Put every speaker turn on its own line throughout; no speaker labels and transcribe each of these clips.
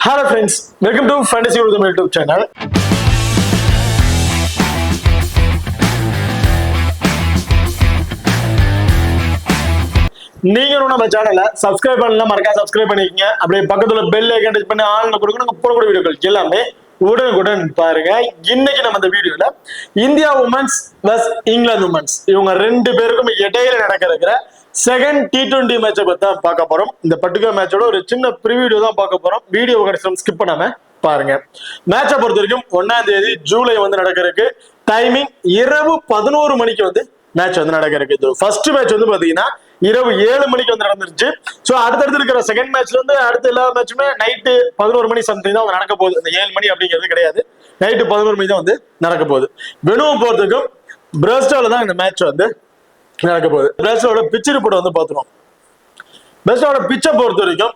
Hello friends, welcome to Fantasy Rhythm YouTube channel. நீங்களும் நம்ம சேனலை சப்ஸ்கிரைப் பண்ணலாம், மறக்காம சப்ஸ்கிரைப் பண்ணிக்கங்க. அப்படியே பக்கத்துல பெல் ஐகான் டச் பண்ணி ஆன்ல கொடுக்கணும். போடக்கூடிய வீடியோக்கள் எல்லாமே உடனுக்குடன் பாருங்க. இன்னைக்கு நம்ம இந்த வீடியோல India women's plus England women's இவங்க ரெண்டு பேருக்கும் இடையில நடக்கிற செகண்ட் T20 மேட்சை பத்தி தான் பார்க்க போறோம். இந்த பர்டிகுலர் மேட்சோட ஒரு சின்ன ப்ரிவியூ தான் பார்க்க போறோம். வீடியோ கடைசி ஸ்கிப் பண்ணாம பாருங்க. மேட்சை பொறுத்த வரைக்கும் 1ஆம் தேதி ஜூலை நடக்கிறதுக்கு டைமிங் இரவு 11 மணிக்கு மேட்ச் நடக்கிறதுக்கு. ஃபர்ஸ்ட் மேட்ச் பாத்தீங்கன்னா இரவு 7 மணிக்கு நடந்துருச்சு. சோ அடுத்தடுத்து இருக்கிற செகண்ட் மேட்ச்ல அடுத்த எல்லா மேட்சுமே நைட்டு 11 மணி சம்திங் தான் நடக்க போகுது. இந்த 7 மணி அப்படிங்கிறது கிடையாது, நைட்டு 11 மணி தான் நடக்க போகுது. வெனுவை போறதுக்கும் பிரஸ்டோல தான் இந்த மேட்ச் நடக்க போகுது. பிரஸ்டோட பிச் ரிப்போர்ட் பாத்துருவோம். பிரஸ்டோட பிச்சை பொறுத்த வரைக்கும்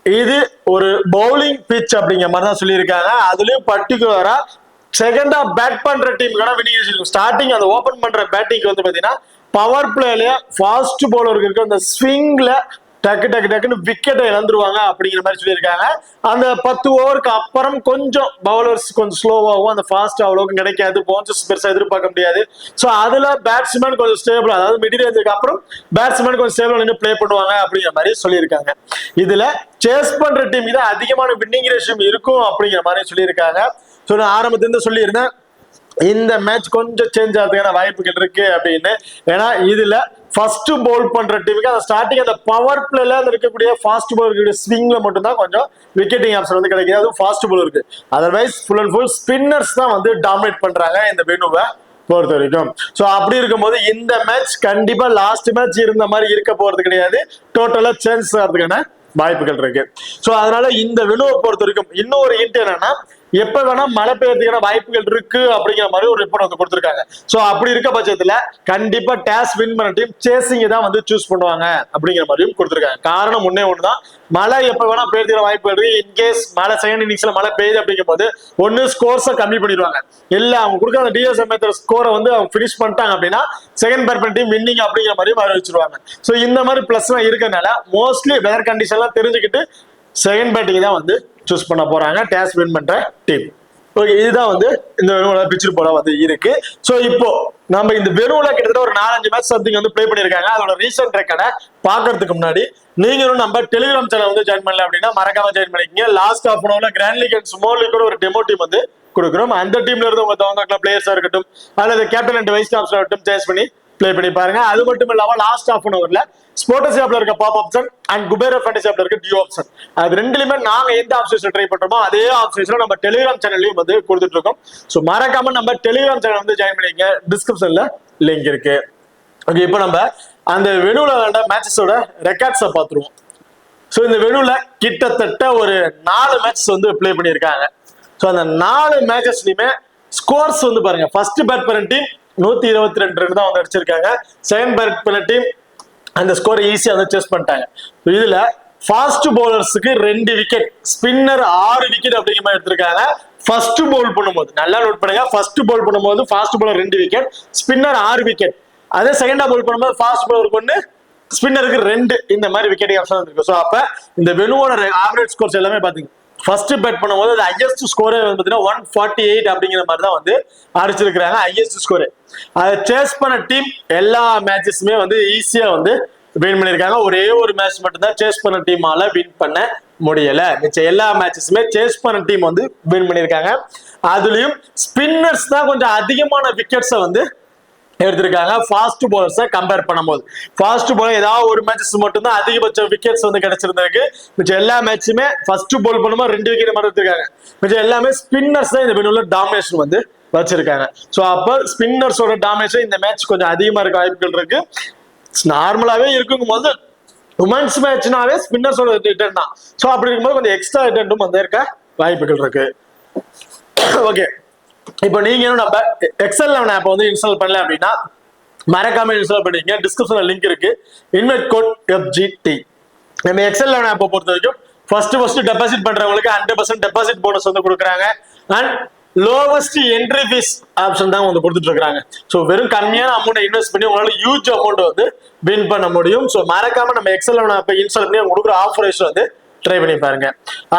இது ஒரு பவுலிங் பிச் அப்படிங்கிற மாதிரி தான் சொல்லியிருக்காங்க. அதுலயும் பர்டிகுலரா செகண்ட் ஆஃப் பேட் பண்ற டீமுக்கான வின்னிங் இருக்கும். ஸ்டார்டிங் அந்த ஓபன் பண்ற பேட்டிங் பாத்தீங்கன்னா பவர் பிளேல ஃபாஸ்ட் பவுலருக்கு இருக்கு. அந்த ஸ்விங்ல டக்கு டக்கு டக்குன்னு விக்கெட்டை இழந்துருவாங்க அப்படிங்கிற மாதிரி சொல்லியிருக்காங்க. அந்த 10 ஓவருக்கு அப்புறம் கொஞ்சம் பவுலர்ஸ் கொஞ்சம் ஸ்லோவாகும், அந்த ஃபாஸ்ட் அவ்வளவுக்கு கிடைக்காது, பவுன்சஸ் பெருசா எதிர்பார்க்க முடியாது. ஸோ அதுல பேட்ஸ்மேன் கொஞ்சம் ஸ்டேபிள், அதாவது மிடில் ரேஞ்சுக்கு அப்புறம் பேட்ஸ்மேன் கொஞ்சம் ஸ்டேபிள் நின்று பிளே பண்ணுவாங்க அப்படிங்கிற மாதிரி சொல்லியிருக்காங்க. இதுல சேஸ் பண்ற டீம் தான் அதிகமான வின்னிங் ரேஷியம் இருக்கும் அப்படிங்கிற மாதிரி சொல்லியிருக்காங்க. ஸோ நான் ஆரம்பத்திலிருந்து சொல்லியிருந்தேன் இந்த மேட்ச் கொஞ்சம் சேஞ்ச் ஆகிறதுக்கான வாய்ப்புகள் இருக்கு அப்படின்னு. ஏன்னா இதுல ஃபர்ஸ்ட் பவுல் பண்ற டீமுக்கு அந்த ஸ்டார்டிங் அந்த பவர் பிளேல இருக்கக்கூடிய ஃபாஸ்ட் பவுலர் ஸ்விங்ல மட்டும் தான் கொஞ்சம் விக்கெட்டிங் ஆப்ஷன் கிடைக்குது, அதுவும் ஃபாஸ்ட் பவுலருக்கு. Otherwise full and full spinners தான் டாமினேட் பண்றாங்க இந்த வெனுவை பொறுத்த வரைக்கும். சோ அப்படி இருக்கும்போது இந்த மேட்ச் கண்டிப்பா லாஸ்ட் மேட்ச் இருந்த மாதிரி இருக்க போறது கிடையாது, டோட்டலா சேஞ்ச் ஆகிறதுக்கான வாய்ப்புகள் இருக்கு. சோ அதனால இந்த வெனுவை பொறுத்த வரைக்கும் இன்னொரு ஹிண்ட் என்னன்னா, எப்ப வேணா மழை பெய்யறதுக்கான வாய்ப்புகள் இருக்கு அப்படிங்கிற மாதிரி ஒரு ரிப்போர்ட் கொடுத்திருக்காங்க. சோ அப்படி இருக்க பட்சத்துல கண்டிப்பா டாஸ் வின் பண்ண டீம் சேசிங் தான் சூஸ் பண்ணுவாங்க அப்படிங்கிற மாதிரியும் கொடுத்திருக்காங்க. காரணம் ஒன்னே ஒண்ணுதான், மழை எப்ப வேணா பெய்யறதுக்கான வாய்ப்புகள் இருக்கு. இன்கேஸ் மழை செகண்ட் இன்னிங்ஸ்ல மழை பெய்யுது அப்படிங்கும் போது ஒன்னு ஸ்கோர்ஸை கம்மி பண்ணிடுவாங்க, இல்ல அவங்க கொடுக்குற அந்த டிஎஸ்எம் ஸ்கோரை அவங்க பினிஷ் பண்ணிட்டாங்க அப்படின்னா செகண்ட் பேட் டீம் வின்னிங் அப்படிங்கிற மாதிரியும் அறிவிச்சிருவாங்க. சோ இந்த மாதிரி பிளஸ் எல்லாம் இருக்கனால மோஸ்ட்லி வெதர் கண்டிஷன் எல்லாம் தெரிஞ்சுக்கிட்டு செகண்ட் பேட்டிங் தான் சூஸ் பண்ண போறாங்க டாஸ் வின் பண்ற டீம். ஓகே, இதுதான் இந்த வெனுவோட பிச் ரிப்போர்ட் இருக்கு. சோ இப்போ நம்ம இந்த வெனுவோல கிட்டத்தட்ட ஒரு 4-5 மேட்ச் சம்திங் ப்ளே பண்ணிருக்காங்க. அதோட ரீசன்ட் ரெக்கார்டை பாக்குறதுக்கு முன்னாடி நீங்களும் நம்ம டெலிகிராம் சேனல் ஜாயின் பண்ணல அப்படின்னா மறக்காம ஜாயின் பண்ணிக்கங்க. Last of an grand league and small league ஒரு டெமோ டீம் கொடுக்குறோம். அந்த டீம்ல இருந்து உங்க தவங்க பிளேயர்ஸா இருக்கட்டும் அல்லது கேப்டன் அண்ட் வைஸ் கேப்டனா இருக்கட்டும் சேஸ் பண்ணி பிளே பண்ணி பாருங்க. அது மட்டும் இல்லாம லாஸ்ட் ஆஃப் அன் அவர்ல ஸ்போர்ட்ஸ் ஆப்ல இருக்க பாப் ஆப்ஷன் அண்ட் குபேர ஃபேண்டசி ஆப்ல இருக்க டியூ ஆப்ஷன், அது ரெண்டுலயுமே நாங்க எந்த ஆப்ஷன்ஸ் ட்ரை பண்றோமோ அதே ஆப்ஷன்ஸ்ல நம்ம டெலிகிராம் சேனல்லையும் கொடுத்துட்டு இருக்கோம். சோ மறக்காம நம்ம டெலிகிராம் சேனல் ஜாயின் பண்ணிக்க, டிஸ்கிரிப்ஷன்ல லிங்க் இருக்கு. ஓகே, இப்போ நம்ம அந்த வெனுல விளையாண்ட மேட்சஸோட ரெக்கார்ட்ஸை பார்த்துருவோம். ஸோ இந்த வெனுல கிட்டத்தட்ட ஒரு 4 மேட்சஸ் பிளே பண்ணியிருக்காங்க. ஸோ அந்த 4 மேட்சஸ்லயுமே ஸ்கோர்ஸ் பாருங்க. ஃபர்ஸ்ட் பேட் பண்ண டீம் 122 ரன் தான் அடிச்சிருக்காங்க. செகண்ட் பேட் பண்ண டீம் அந்த ஸ்கோர் ஈஸியா சேஸ் பண்ணிட்டாங்க. இதுல ஃபாஸ்ட் பவுலர்ஸ்க்கு 2 விக்கெட், ஸ்பின்னர் 6 விக்கெட் அப்படிங்கிற மாதிரி எடுத்திருக்காங்க. ஃபர்ஸ்ட் பவுல் பண்ணும்போது நல்லா நோட் பண்ணுங்க, ஃபர்ஸ்ட் பவுல் பண்ணும்போது fast bowler 2 wicket, spinner 6 wicket. அதே செகண்டா பவுல் பண்ணும்போது ஃபாஸ்ட் பவுலருக்கு 1, ஸ்பின்னருக்கு 2, இந்த மாதிரி விக்கெட்டிங் ஆப்ஷன் இருக்கு. ஸோ அப்ப இந்த வெனுவோட ஆவரேஜ் ஸ்கோர்ஸ் எல்லாமே பாத்தீங்க, ஃபர்ஸ்ட் பேட் பண்ணும்போது அது ஹையஸ்ட் ஸ்கோரே 148 அப்படிங்கிற மாதிரி தான் அடிச்சிருக்காங்க, ஹையஸ்ட் ஸ்கோர். அதை சேஸ் பண்ண டீம் எல்லா மேட்சஸுமே ஈஸியா வின் பண்ணிருக்காங்க. ஒரே ஒரு மேட்ச் மட்டும் தான் சேஸ் பண்ண டீமால வின் பண்ண முடியல. மிச்ச எல்லா மேட்சஸுமே சேஸ் பண்ண டீம் வின் பண்ணிருக்காங்க. அதுலயும் ஸ்பின்னர்ஸ் தான் கொஞ்சம் அதிகமான விக்கெட்ஸை எடுத்திருக்காங்க ஃபாஸ்ட் பவுலர்ஸை கம்பேர் பண்ணும்போது. ஃபாஸ்ட் பவுலர் ஏதாவது ஒரு மேட்சஸ் மட்டும் தான் அதிகபட்ச விக்கெட்ஸ் கிடைச்சிருந்திருக்கு. மிச்சம் எல்லா மேட்சுமே ஃபர்ஸ்ட் பவுல் பண்ணும்போது 2 விக்கெட் மட்டும் எடுத்திருக்காங்க. மிச்சம் எல்லாமே ஸ்பின்னர்ஸ் தான் இந்த வெனுல டாமினேஷன் வச்சிருக்காங்க. ஸோ அப்போ ஸ்பின்னர்ஸோட டாமினேஷன் இந்த மேட்ச் கொஞ்சம் அதிகமா இருக்க வாய்ப்புகள் இருக்கு. நார்மலாவே இருக்கும் போது உமன்ஸ் மேட்ச்னாவே ஸ்பின்னர்ஸோட ரிட்டர்ன் தான். ஸோ அப்படி இருக்கும்போது கொஞ்சம் எக்ஸ்ட்ரா ரிட்டர்னும் இருக்க வாய்ப்புகள் இருக்கு. ஓகே, இப்போ நீங்க நம்ம எக்ஸல் ஆப் இன்ஸ்டால் பண்ணல அப்படின்னா மறக்காம இன்ஸ்டால் பண்ணிக்கங்க. டிஸ்கிரிப்ஷன்ல லிங்க் இருக்கு, இன்வைட் கோட் FGT. நம்ம எக்ஸல் ஆப்பை பொறுத்த வரைக்கும் ஃபர்ஸ்ட் டெபாசிட் பண்றவங்களுக்கு 100% டெபாசிட் போனஸ் கொடுக்குறாங்க. And lowest entry fees option தான் கொடுத்துட்டு இருக்காங்க. ஸோ வெறும் கம்மியான அமௌண்ட் இன்வெஸ்ட் பண்ணி உங்களால ஹியூஜ் அமௌண்ட் வின் பண்ண முடியும். ஸோ மறக்காம நம்ம எக்ஸல் ஆப்பை இன்ஸ்டால் பண்ணி கொடுக்குற ஆஃபர் ட்ரை பண்ணி பாருங்க.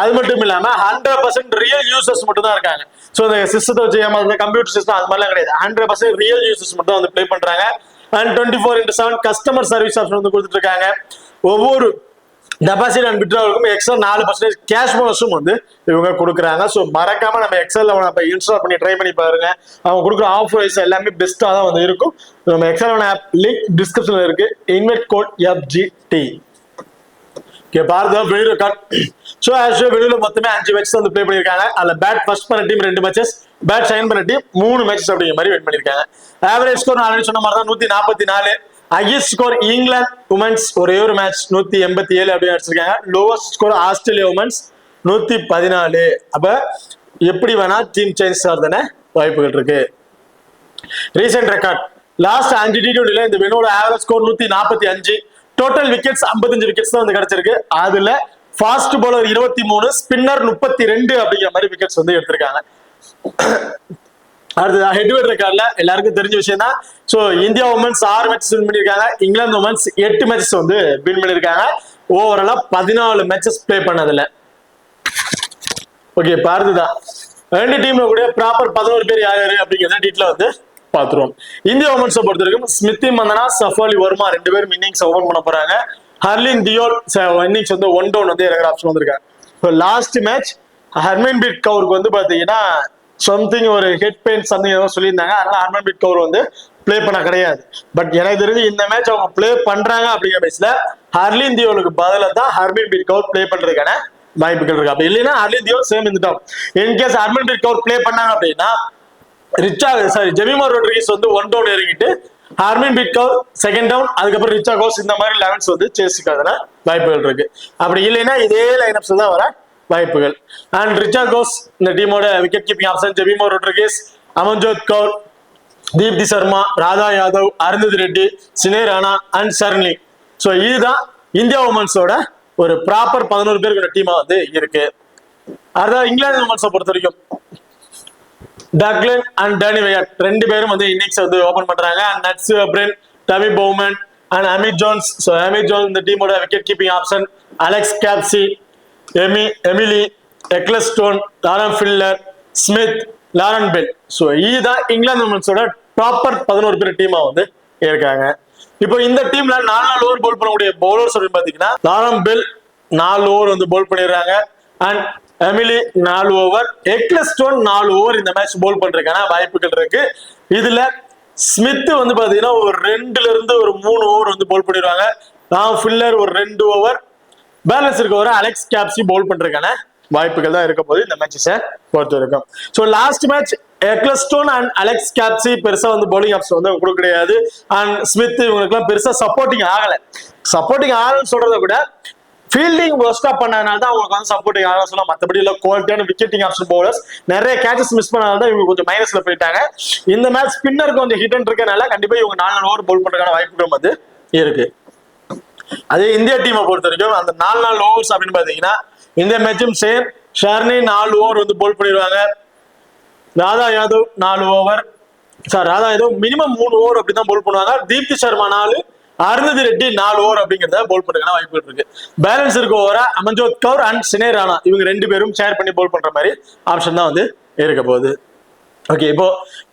அது மட்டும் இல்லாம 100% ரியல் யூசர்ஸ் மட்டும் தான் இருக்காங்க. ஸோ இந்த சிஸ்டத்தை வச்சு ஏமாந்த கம்ப்யூட்டர் சிஸ்டம் அது மாதிரிலாம் கிடையாது. 100% ரியல் யூசர்ஸ் மட்டும் வந்து ப்ளே பண்றாங்க. அண்ட் 24/7 கஸ்டமர் சர்வீஸ் ஆப்ஷன் வந்து கொடுத்துட்டு இருக்காங்க. ஒவ்வொரு டெபாசிட் அண்ட் வித்ட்ராவலுக்கும் எக்ஸ்ட்ரா 4% கேஷ் போனஸும் வந்து இவங்க கொடுக்குறாங்க. ஸோ மறக்காம நம்ம எக்ஸல்ல நம்ம இன்ஸ்டால் பண்ணி ட்ரை பண்ணி பாருங்க. அவங்க கொடுக்குற ஆஃபர்ஸ் எல்லாமே பெஸ்டா தான் வந்து இருக்கும். நம்ம எக்ஸல் ஆப் லிங்க் டிஸ்கிரிப்ஷன்ல இருக்கு. Invite code FGT. ஓகே, பாரதா வெளியூர் ரெக்கார்ட். ஸோ ஆக்சுவலா வெளியூர் மொத்தமே 5 மேட்ச் வந்து ப்ளே பண்ணியிருக்காங்க. அதில் பேட் ஃபர்ஸ்ட் பண்ண டீம் 2 மேட்சஸ், பேட் சைன் பண்ண டீம் 3 மேட்சஸ் அப்படிங்கிற மாதிரி வின் பண்ணியிருக்காங்க. ஆவரேஜ் ஸ்கோர் ஆல்ரெடி சொன்ன மாதிரி தான் 144. ஹையஸ்ட் ஸ்கோர் இங்கிலாந்து உமன்ஸ் ஒரே ஒரு மேட்ச் 187 அப்படின்னு அடிச்சிருக்காங்க. Lowest score Australia women's 114. அப்ப எப்படி வேணா டீம் சேஞ்ச் ஆகுதுன்னு வாய்ப்புகள் இருக்கு. ரீசெண்ட் ரெக்கார்ட் லாஸ்ட் 5 T20ல இந்த வினோட average score 145. Total wickets 55 wickets தான் வந்து கிடைச்சிருக்கு. அதுல ஃபாஸ்ட் பவுலர் 23, ஸ்பின்னர் 32 அப்படிங்கிற மாதிரி விக்கெட்ஸ் வந்து எடுத்திருக்காங்க. அடுத்தது ஹெட்வெட் ரெக்கார்ட்ல எல்லாருக்கும் தெரிஞ்ச விஷயம் தான். So India women's 6 matches win பண்ணியிருக்காங்க. இங்கிலாந்து உமன்ஸ் 8 மேட்சஸ் வந்து வின் பண்ணியிருக்காங்க. ஓவராலா 14 மேட்சஸ் பிளே பண்ணதுல. ஓகே, பாருதுதான் 2 டீம்ல கூட ப்ராப்பர் 11 பேர் யார் யாரு அப்படிங்கிறத டீட்ல வந்து பாத்துருவோம். இந்தியா உமன்ஸை பொறுத்த வரைக்கும் ஸ்மிருதி மந்தனா, சஃபாலி வர்மா 2 பேரும் இன்னிங்ஸ் ஓபன் பண்ண போறாங்க. ஹர்லின் தியோல் இன்னிங்ஸ் வந்து 1 டவுன் வந்து இறங்குற ஆப்ஷன் வந்திருக்காங்க. இப்போ லாஸ்ட் மேட்ச் ஹர்மன்பிரீத் கவுருக்கு வந்து பாத்தீங்கன்னா சம்திங் ஒரு ஹெட் பெயின் சம்திங் ஏதோ சொல்லியிருந்தாங்க. அதனால ஹர்மன்பிரீத் கவுர் வந்து பிளே பண்ண கிடையாது. பட் எனக்கு தெரிஞ்சு இந்த மேட்ச் அவங்க பிளே பண்றாங்க அப்படிங்கிற பேஸ்ல ஹர்லின் தியோலுக்கு பதிலாக தான் ஹர்மன்பிரீத் கவுர் பிளே பண்றதுக்கான வாய்ப்புகள் இருக்கு. அப்படி இல்லைன்னா ஹர்லின் தியோல் சேம் இருந்துட்டோம். இன்கேஸ் ஹர்மன்பிரீத் கவுர் பிளே பண்ணாங்க அப்படின்னா ஜெமிமா ரோட்ரிகஸ் வந்து 1 டவுன் இறங்கிட்டு ஹர்மன்பிரீத் கவுர் 2nd டவுன், அதுக்கப்புறம் ரிச்சா கோஸ் இந்த மாதிரி 11s வந்து சேஸுக்கான வாய்ப்புகள் இருக்கு. அப்படி இல்லைன்னா இதே லைனப்ஸ் தான் வர வாய்ப்புகள். அண்ட் ரிச்சா கோஸ் இந்த டீமோட wicket keeping option Jemimah Rodrigues, Amanjot Kaur, Deepti Sharma, Radha Yadav, Arundhati Reddy, Sneh Rana and சர்லி. ஸோ இதுதான் இந்தியா உமன்ஸோட ஒரு ப்ராப்பர் 11 பேருக்கு டீமா வந்து இருக்கு. அதான் இங்கிலாந்து உமன்ஸை பொறுத்த வரைக்கும் டக்லன் அண்ட் டேனி வெயட் 2 பேரும் வந்து இன்னிங்ஸ் வந்து ஓபன் பண்றாங்க. அண்ட் நட்ஸ் அப்ரென், Tammy Beaumont and Amy Jones. So Amy Jones இந்த டீமோட wicket keeping option. Alex Capsey, Emily, Ecclestone, Lauren Filer, Smith, Lauren Bell. So இதுதான் இங்கிலாந்து உமன்ஸோட ப்ராப்பர் 11 பேர் டீமா வந்து இருக்காங்க. இப்போ இந்த டீம்ல 4 ஓவர் போல் பண்ணக்கூடிய பவுலர்ஸ் அப்படின்னு பாத்தீங்கன்னா லாரன் பெல் 4 ஓவர் வந்து போல் பண்ணிடுறாங்க. And Emily 4 over, Ecclestone 4 over இந்த மேட்ச் போல் பண்றதுக்கான வாய்ப்புகள் இருக்கு. இதுல ஸ்மித் வந்து பாத்தீங்கன்னா ஒரு 2ல இருந்து ஒரு 3 ஓவர் வந்து போல் பண்ணிடுவாங்க. லாரன் ஃபில்லர் ஒரு 2 ஓவர், பேலன்ஸ் இருக்க ஓவர் அலெக்ஸ் கேப்சி போல் பண்றதுக்கான வாய்ப்புகள் தான் இருக்க போது இந்த மேட்சஸை பொறுத்த வரைக்கும். So last match Ecclestone and Alex Capsey பெருசா வந்து பவுலிங் ஆப்ஷன் வந்து கொடுக்க கிடையாது. அண்ட் ஸ்மித் இவங்களுக்குலாம் பெருசா சப்போர்ட்டிங் ஆகல. சப்போர்ட்டிங் ஆகலன்னு சொல்றதை விட ஃபீல்டிங் ஒர்ஸ்டா பண்ணனால தான் அவங்களுக்கு வந்து சப்போர்ட்டிங் ஆக சொல்லலாம். மற்றபடி இல்லை குவாலிட்டியான விக்கெட்டிங் ஆப்ஷன் பவுலர்ஸ் நிறைய கேச்சஸ் மிஸ் பண்ணால தான் இவங்க கொஞ்சம் மைனஸ்ல போயிட்டாங்க. இந்த மேட்ச் ஸ்பின்னருக்கு கொஞ்சம் ஹிட் இருக்கனால கண்டிப்பா இவங்க 4 ஓவர் போல் பண்றதுக்கான வாய்ப்புகள் வந்து இருக்கு. அதே இந்தியா டீமை பொறுத்த வரைக்கும் அந்த 4 ஓவர்ஸ் அப்படின்னு பாத்தீங்கன்னா இந்த மேட்சும் சேம். ஷர்னி 4 ஓவர் வந்து போல் பண்ணிடுவாங்க. Radha Yadav 4 over, Radha Yadav minimum 3 over அப்படிதான் போல் பண்ணுவாங்க. தீப்தி சர்மா 4, அருந்ததி ரெட்டி 4 ஓவர் அப்படிங்கிறத போல் பண்றதுக்கான வாய்ப்புகள் இருக்கு. பேலன்ஸ் இருக்க ஓவரா அமன்ஜோத் கவுர் அண்ட் சினே ராணா இவங்க 2 பேரும் ஷேர் பண்ணி போல் பண்ற மாதிரி ஆப்ஷன் தான் வந்து இருக்க போகுது. ஓகே, இப்போ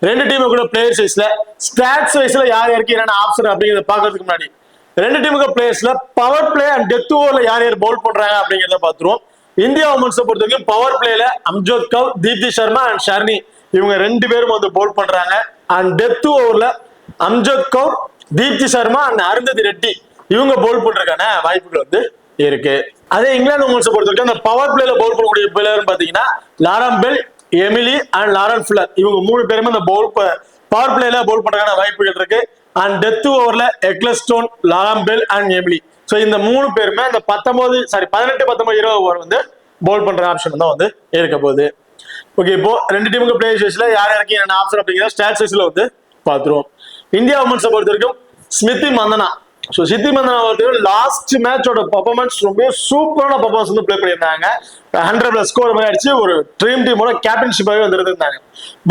2 டீமுக்கு கூட பிளேயர்ஸ் வைஸ்ல ஸ்டாட்ஸ் வைஸ்ல யார் யாருக்கு என்னென்ன ஆப்ஷன் அப்படிங்கிறத பாக்குறதுக்கு முன்னாடி 2 டீமுக்கு பிளேயர்ஸ்ல பவர் பிளே அண்ட் டெத் ஓவர்ல யார் யார் பவுல் பண்றாங்க அப்படிங்கிறத பாத்துருவோம். இந்தியா உமன்ஸை பொறுத்த வரைக்கும் பவர் பிளேல அம்ஜோத் கவுர், தீப்தி சர்மா அண்ட் ஷர்னி இவங்க 2 பேரும் வந்து பவுல் பண்றாங்க. அண்ட் டெத் ஓவர்ல அம்ஜோத் கவுர், தீப்தி சர்மா அண்ட் அருந்ததி ரெட்டி இவங்க பவுல் பண்றதுக்கான வாய்ப்புகள் வந்து இருக்கு. அதே இங்கிலாந்து உமன்ஸை பொறுத்த வரைக்கும் அந்த பவர் பிளேல பவுல் பண்ணக்கூடிய பிளேயர் பாத்தீங்கன்னா Lauren Bell, Emily and Lauren Filer இவங்க 3 பேருமே அந்த பவர் பிளேல பவுல் பண்றதுக்கான வாய்ப்புகள் இருக்கு. அண்ட் டெத் ஓவர்ல Ecclestone, Lauren Bell and Emily. So இந்த 3 பேருமே அந்த 18, 20 ஓவர் வந்து பவுல் பண்ற ஆப்ஷன் தான் வந்து இருக்க போகுது. ஓகே, இப்போ 2 டீமுக்கு பிளேயர்ஸ் வைஸ்ல யார் யாருக்கு என்ன ஆப்ஷன் அப்படிங்கிற ஸ்டாட்ஸ் வைஸ்ல வந்து பாத்துருவோம். இந்தியா உமன்ஸை பொறுத்த வரைக்கும் ஸ்மிருதி மந்தனா. ஸோ ஸ்மிருதி மந்தனா பொறுத்த லாஸ்ட் மேட்சோட பர்ஃபார்மன்ஸ் ரொம்ப சூப்பரான பர்ஃபார்மன்ஸ் வந்து பிளே பண்ணியிருந்தாங்க. 100+ ஸ்கோர் மாதிரி அடிச்சு ஒரு ட்ரீம் டீமோட கேப்டன்ஷிப்பாகவே வந்து இருந்தாங்க.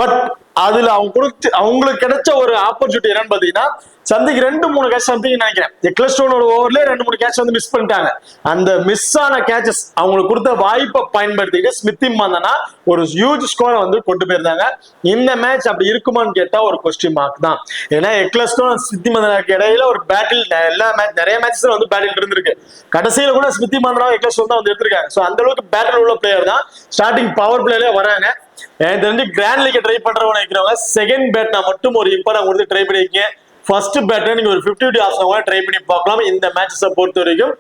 பட் அதுல அவங்களுக்கு கிடைச்ச ஒரு ஆப்பர்ச்சுனிட்டி என்னன்னு பாத்தீங்கன்னா சந்தைக்கு 2-3 கேட்ச் சம்திங் நினைக்கிறேன். எக்லஸ்டோனோட ஓவர்ல 2-3 கேட்ச் வந்து மிஸ் பண்ணிட்டாங்க. அந்த மிஸ் ஆன கேட்சஸ் அவங்களுக்கு கொடுத்த வாய்ப்பை பயன்படுத்திட்டு ஸ்மித்தி மந்தனா ஒரு ஹியூஜ் ஸ்கோரை வந்து கொண்டு போயிருந்தாங்க. இந்த மேட்ச் அப்படி இருக்குமான்னு கேட்டா ஒரு கொஸ்டின் மார்க் தான். ஏன்னா எக்லஸ்டோன் ஸ்மித்தி மந்தனாக்கு இடையில ஒரு பேட்டில் நிறைய மேட்சஸ் வந்து பேட்டில் இருந்திருக்கு. கடைசியில கூட ஸ்மித்தி மந்தனா எக்லஸ்டோன் தான் வந்து எடுத்திருக்காங்க. ஸோ அந்த அளவுக்கு பேட்டில் உள்ள பிளேயர் தான். ஸ்டார்டிங் பவர் பிளேல வராங்க. எனக்கு தெரிஞ்சு கிராண்ட் லீக் ட்ரை பண்றவங்க நினைக்கிறவங்க செகண்ட் பேட்னா மட்டும் ஒரு இம்பார்ட்டன் கொடுத்து ட்ரை பண்ணிருக்கீங்க. ஃபர்ஸ்ட் பேட்டர் நீங்க ஒரு 50-50 ஆப்ஷன் கூட ட்ரை பண்ணி பார்க்கலாம். இந்த மேட்சஸை பொறுத்த வரைக்கும்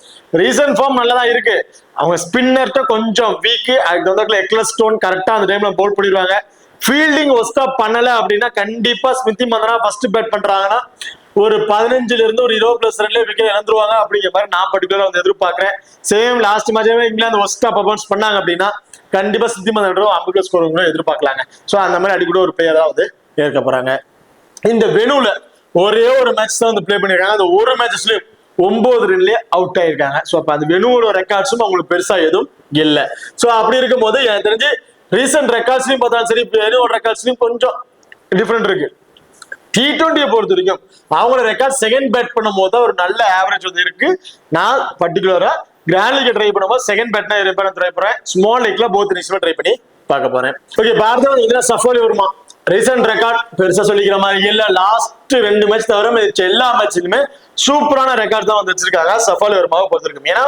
ரீசன்ட் ஃபார்ம் நல்லா தான் இருக்கு. அவங்க ஸ்பின்னர்ட்ட கொஞ்சம் வீக். அதுக்கு வந்து எக்லஸ்டோன் கரெக்டா அந்த டைம்ல பவுல் பண்ணிடுவாங்க. ஃபீல்டிங் ஒஸ்டா பண்ணல அப்படின்னா கண்டிப்பா ஸ்மித்தி மந்தனா ஃபர்ஸ்ட் பேட் பண்றாங்கன்னா ஒரு 15 இருந்து ஒரு 20+ ரன்ல விக்கெட் இழந்துருவாங்க அப்படிங்கிற மாதிரி நான் பர்டிகுலரா வந்து எதிர்பார்க்கிறேன். சேம் லாஸ்ட் மேட்சாவே இங்கிலாந்து ஒஸ்டா பர்ஃபார்மன்ஸ் பண்ணாங்க அப்படின்னா கண்டிப்பா ஸ்மித்தி மந்தனா 50 ஸ்கோர் எதிர்பார்க்கலாங்க. ஸோ அந்த மாதிரி அடிக்கூட ஒரு பிளேயர் தான் வந்து ஏற்க போறாங்க. இந்த வெனுல ஒரே ஒரு மேட்ச் தான் வந்து பிளே பண்ணிருக்காங்க. அந்த ஒரு மேட்சஸ்லயும் 9 ரன்லயே அவுட் ஆயிருக்காங்க. ஸோ அப்ப அந்த வெனுவோட ரெக்கார்ட்ஸும் அவங்களுக்கு பெருசா எதுவும் இல்லை. ஸோ அப்படி இருக்கும்போது எனக்கு தெரிஞ்சு ரீசெண்ட் ரெக்கார்ட்ஸ்லயும் பார்த்தாலும் சரி, வெனுவோட ரெக்கார்ட்ஸ்லயும் கொஞ்சம் டிஃபரெண்ட் இருக்கு. T20 பொறுத்த வரைக்கும் அவங்களோட ரெக்கார்ட் செகண்ட் பேட் பண்ணும் போது ஒரு நல்ல ஆவரேஜ் வந்து இருக்கு. நான் பர்டிகுலரா கிராண்ட் லீக் ட்ரை பண்ணும்போது செகண்ட் பேட்னா ட்ரை பண்றேன். ஸ்மால் லீக்ல போத் இன்னிங்ஸ்ல ட்ரை பண்ணி பார்க்க போறேன். ஓகே, பாரதம் சஃபாலி வருமா? ரீசெண்ட் ரெக்கார்ட் பெருசா சொல்லிக்கிற மாதிரி இல்ல. லாஸ்ட் 2 மேட்ச் தவிர எல்லா மேட்ச்லயுமே சூப்பரான ரெக்கார்ட் தான் வந்து வச்சிருக்காங்க சஃபாலி வருமாவை பொறுத்திருக்கும். ஏன்னா